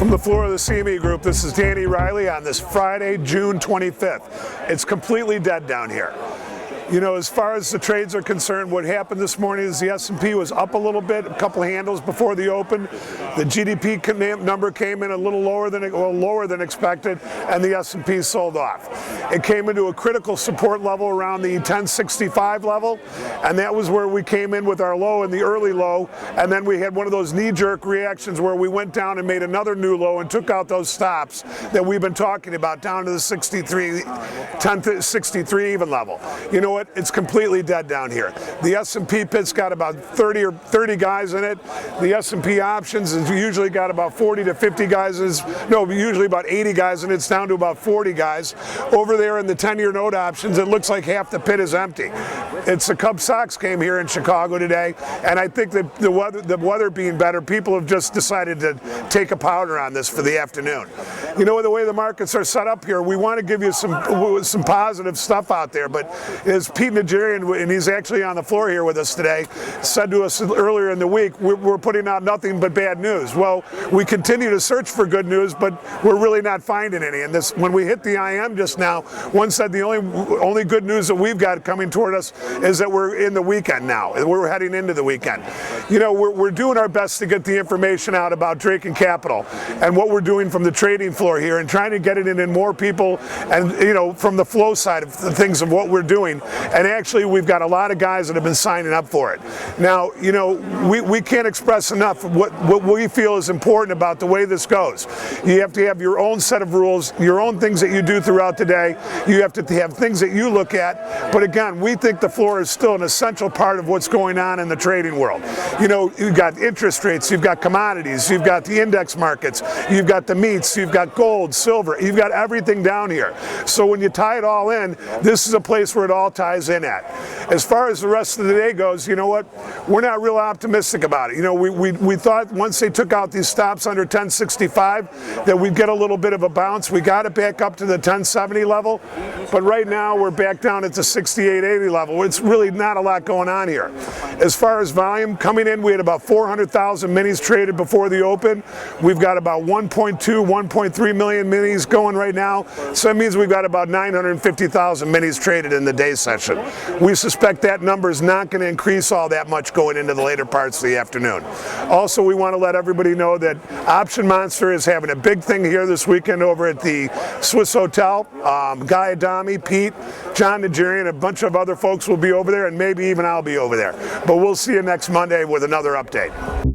From the floor of the CME Group, this is Danny Riley on this Friday, June 25th. It's completely dead down here. You know, as far as the trades are concerned, what happened this morning is the S&P was up a little bit, a couple handles before the open. The GDP number came in a little lower than expected, and the S&P sold off. It came into a critical support level around the 1065 level, and that was where we came in with our low in the early low, and then we had one of those knee-jerk reactions where we went down and made another new low and took out those stops that we've been talking about down to the 1063 even level. You know what? It's completely dead down here. The S&P pit's got about 30 guys in it. The S&P options has usually got about 40 to 50 guys. Usually about 80 guys, and it's down to about 40 guys. Over there in the 10-year note options, it looks like half the pit is empty. It's the Cubs Sox game here in Chicago today, and I think that the weather being better, people have just decided to take a powder on this for the afternoon. You know, the way the markets are set up here, we want to give you some positive stuff out there, but as Pete Najarian, and he's actually on the floor here with us today, said to us earlier in the week, we're putting out nothing but bad news. Well, we continue to search for good news, but we're really not finding any. And this, when we hit the IM just now, one said the only good news that we've got coming toward us is that we're in the weekend now. We're heading into the weekend. You know, we're doing our best to get the information out about Drake and Capital and what we're doing from the trading floor here and trying to get it in more people and, you know, from the flow side of the things of what we're doing. And actually, we've got a lot of guys that have been signing up for it. Now, you know, we can't express enough what we feel is important about the way this goes. You have to have your own set of rules, your own things that you do throughout the day. You have to have things that you look at. But again, we think the floor is still an essential part of what's going on in the trading world. You know, you've got interest rates, you've got commodities, you've got the index markets, you've got the meats, you've got gold, silver, you've got everything down here. So when you tie it all in, this is a place where it all ties in at. As far as the rest of the day goes, you know what? We're not real optimistic about it. You know, we thought once they took out these stops under 1065 that we'd get a little bit of a bounce. We got it back up to the 1070 level, but right now we're back down at the 6880 level. It's really not a lot going on here. As far as volume coming in, we had about 400,000 minis traded before the open. We've got about 1.2, 1.3 million minis going right now. So that means we've got about 950,000 minis traded in the day session. We suspect that number is not going to increase all that much going into the later parts of the afternoon. Also, we want to let everybody know that Option Monster is having a big thing here this weekend over at the Swiss Hotel. Guy Adami, Pete, John Najarian, a bunch of other folks will be over there, and maybe even I'll be over there. But we'll see you next Monday with another update.